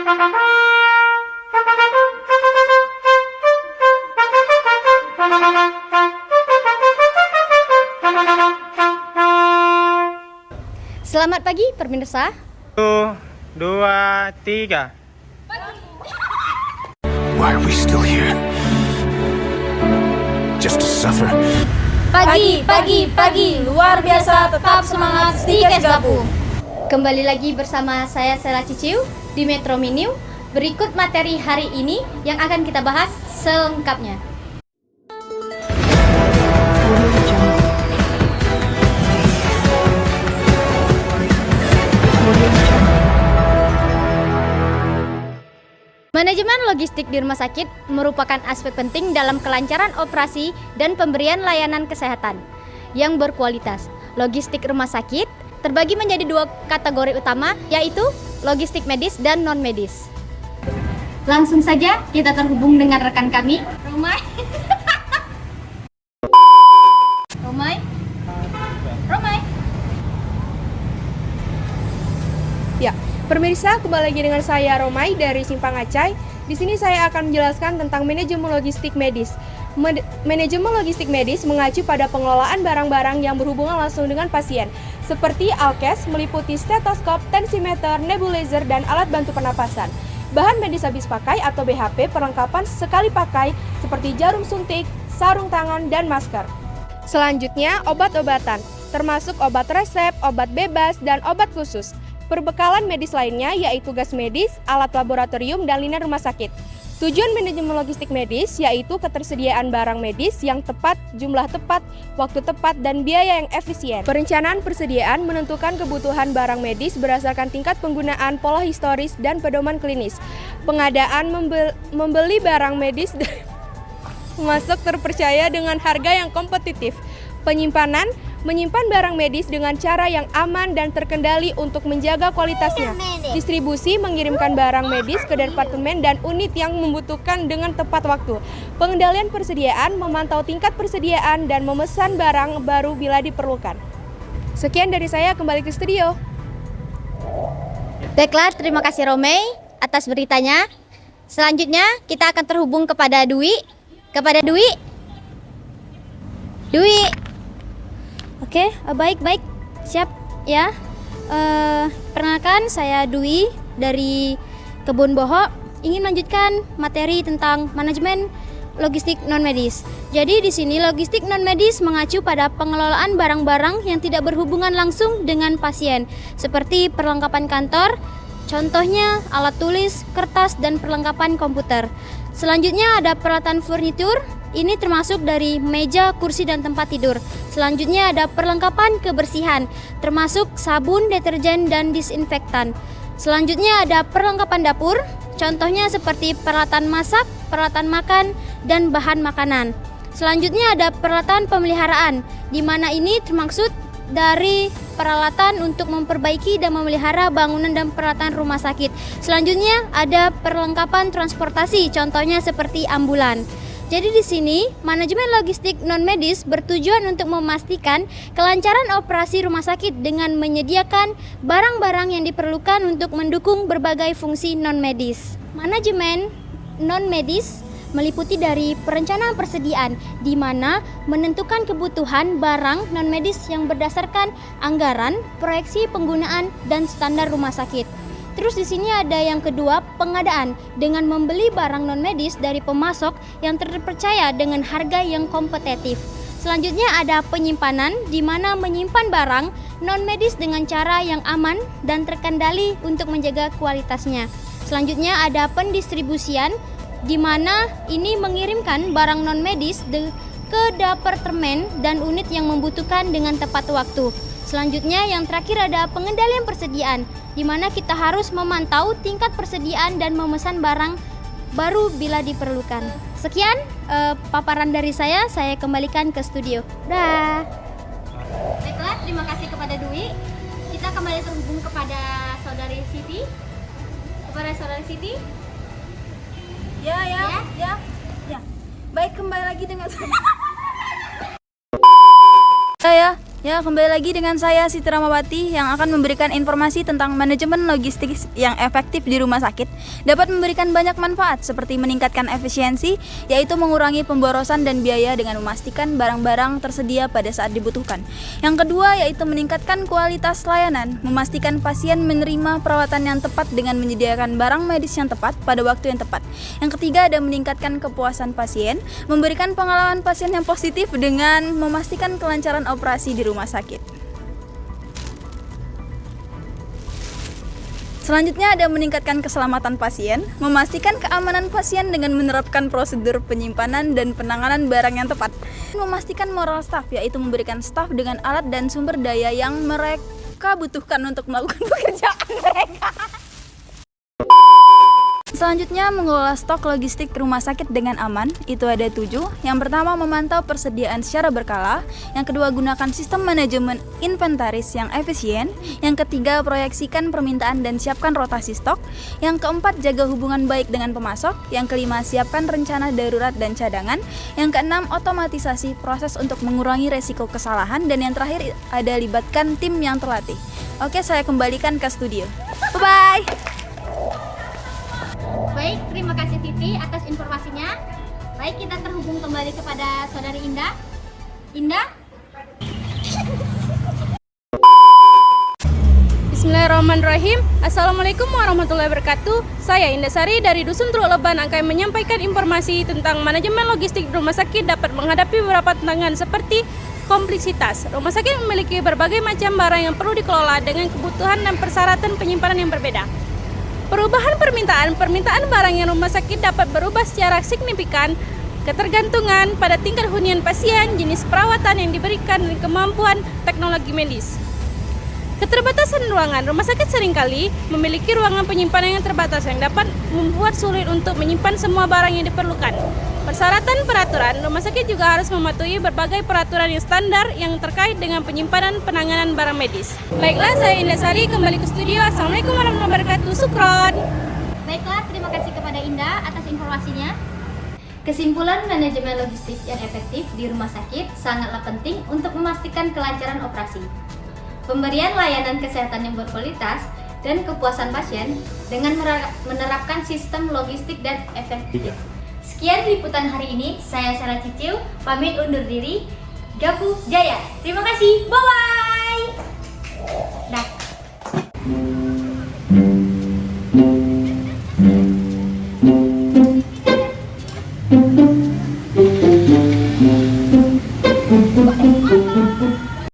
Selamat pagi pemirsa. 1, 2, 3. Why are we still here? Just to suffer? Pagi, luar biasa, tetap semangat, Stikes Gapu. Kembali lagi bersama saya Sela Ciciu di Metro Mini. Berikut materi hari ini yang akan kita bahas selengkapnya. Manajemen logistik di rumah sakit merupakan aspek penting dalam kelancaran operasi dan pemberian layanan kesehatan yang berkualitas. Logistik rumah sakit terbagi menjadi dua kategori utama, yaitu logistik medis dan non-medis. Langsung saja kita terhubung dengan rekan kami, Romai. Romai. Ya, pemirsa, kembali lagi dengan saya Romai dari Simpang Acai. Di sini saya akan menjelaskan tentang manajemen logistik medis. Manajemen logistik medis mengacu pada pengelolaan barang-barang yang berhubungan langsung dengan pasien, seperti alkes meliputi stetoskop, tensimeter, nebulizer, dan alat bantu pernapasan. Bahan medis habis pakai atau BHP, perlengkapan sekali pakai seperti jarum suntik, sarung tangan, dan masker. Selanjutnya, obat-obatan, termasuk obat resep, obat bebas, dan obat khusus. Perbekalan medis lainnya yaitu gas medis, alat laboratorium, dan liner rumah sakit. Tujuan manajemen logistik medis yaitu ketersediaan barang medis yang tepat, jumlah tepat, waktu tepat, dan biaya yang efisien. Perencanaan persediaan menentukan kebutuhan barang medis berdasarkan tingkat penggunaan, pola historis, dan pedoman klinis. Pengadaan membeli barang medis masuk terpercaya dengan harga yang kompetitif. Penyimpanan menyimpan barang medis dengan cara yang aman dan terkendali untuk menjaga kualitasnya. Distribusi mengirimkan barang medis ke departemen dan unit yang membutuhkan dengan tepat waktu. Pengendalian persediaan memantau tingkat persediaan dan memesan barang baru bila diperlukan. Sekian dari saya, kembali ke studio. Baiklah, terima kasih Romai atas beritanya. Selanjutnya kita akan terhubung kepada Dwi. Dwi. Oke, baik, siap ya. Perkenalkan, saya Dwi dari Kebun Boho, ingin lanjutkan materi tentang manajemen logistik non medis. Jadi di sini logistik non medis mengacu pada pengelolaan barang-barang yang tidak berhubungan langsung dengan pasien, seperti perlengkapan kantor, contohnya alat tulis, kertas, dan perlengkapan komputer. Selanjutnya ada peralatan furnitur. Ini termasuk dari meja, kursi, dan tempat tidur. Selanjutnya ada perlengkapan kebersihan, termasuk sabun, deterjen, dan disinfektan. Selanjutnya ada perlengkapan dapur, contohnya seperti peralatan masak, peralatan makan, dan bahan makanan. Selanjutnya ada peralatan pemeliharaan, di mana ini termaksud dari peralatan untuk memperbaiki dan memelihara bangunan dan peralatan rumah sakit. Selanjutnya ada perlengkapan transportasi, contohnya seperti ambulan. Jadi di sini, manajemen logistik non-medis bertujuan untuk memastikan kelancaran operasi rumah sakit dengan menyediakan barang-barang yang diperlukan untuk mendukung berbagai fungsi non-medis. Manajemen non-medis meliputi dari perencanaan persediaan, di mana menentukan kebutuhan barang non-medis yang berdasarkan anggaran, proyeksi penggunaan, dan standar rumah sakit. Terus di sini ada yang kedua, pengadaan, dengan membeli barang non-medis dari pemasok yang terpercaya dengan harga yang kompetitif. Selanjutnya ada penyimpanan, di mana menyimpan barang non-medis dengan cara yang aman dan terkendali untuk menjaga kualitasnya. Selanjutnya ada pendistribusian, di mana ini mengirimkan barang non-medis ke departemen dan unit yang membutuhkan dengan tepat waktu. Selanjutnya yang terakhir ada pengendalian persediaan, di mana kita harus memantau tingkat persediaan dan memesan barang baru bila diperlukan. Sekian paparan dari saya kembalikan ke studio. Dah. Baiklah, terima kasih kepada Dwi. Kita kembali terhubung kepada Saudari Siti. Ya. Baik, kembali lagi dengan Ya, kembali lagi dengan saya Siti Ramawati yang akan memberikan informasi tentang manajemen logistik yang efektif di rumah sakit dapat memberikan banyak manfaat seperti meningkatkan efisiensi, yaitu mengurangi pemborosan dan biaya dengan memastikan barang-barang tersedia pada saat dibutuhkan. Yang kedua yaitu meningkatkan kualitas layanan, memastikan pasien menerima perawatan yang tepat dengan menyediakan barang medis yang tepat pada waktu yang tepat. Yang ketiga ada meningkatkan kepuasan pasien, memberikan pengalaman pasien yang positif dengan memastikan kelancaran operasi di rumah sakit. Selanjutnya ada meningkatkan keselamatan pasien, memastikan keamanan pasien dengan menerapkan prosedur penyimpanan dan penanganan barang yang tepat. Memastikan moral staf, yaitu memberikan staf dengan alat dan sumber daya yang mereka butuhkan untuk melakukan pekerjaan mereka. Selanjutnya mengelola stok logistik rumah sakit dengan aman, itu ada 7. Yang pertama memantau persediaan secara berkala, yang kedua gunakan sistem manajemen inventaris yang efisien, yang ketiga proyeksikan permintaan dan siapkan rotasi stok, yang keempat jaga hubungan baik dengan pemasok, yang kelima siapkan rencana darurat dan cadangan, yang keenam otomatisasi proses untuk mengurangi resiko kesalahan, dan yang terakhir ada libatkan tim yang terlatih. Oke, saya kembalikan ke studio. Bye-bye! Baik, terima kasih Siti atas informasinya. Baik, kita terhubung kembali kepada Saudari Indah. Indah? Bismillahirrahmanirrahim. Assalamualaikum warahmatullahi wabarakatuh. Saya Indah Sari dari Dusun Teluk Leban akan menyampaikan informasi tentang manajemen logistik rumah sakit dapat menghadapi beberapa tantangan seperti kompleksitas. Rumah sakit memiliki berbagai macam barang yang perlu dikelola dengan kebutuhan dan persyaratan penyimpanan yang berbeda. Perubahan permintaan barang yang rumah sakit dapat berubah secara signifikan, ketergantungan pada tingkat hunian pasien, jenis perawatan yang diberikan, dan kemampuan teknologi medis. Keterbatasan ruangan, rumah sakit seringkali memiliki ruangan penyimpanan yang terbatas yang dapat membuat sulit untuk menyimpan semua barang yang diperlukan. Persyaratan peraturan, rumah sakit juga harus mematuhi berbagai peraturan yang standar yang terkait dengan penyimpanan penanganan barang medis. Baiklah, saya Indah Sari kembali ke studio. Assalamualaikum warahmatullahi wabarakatuh. Sukron. Baiklah, terima kasih kepada Indah atas informasinya. Kesimpulan manajemen logistik yang efektif di rumah sakit sangatlah penting untuk memastikan kelancaran operasi, pemberian layanan kesehatan yang berkualitas, dan kepuasan pasien dengan menerapkan sistem logistik dan efektif. Sekian liputan hari ini, saya Sarah Cicil, pamit undur diri. Gabu Jaya. Terima kasih, bye-bye!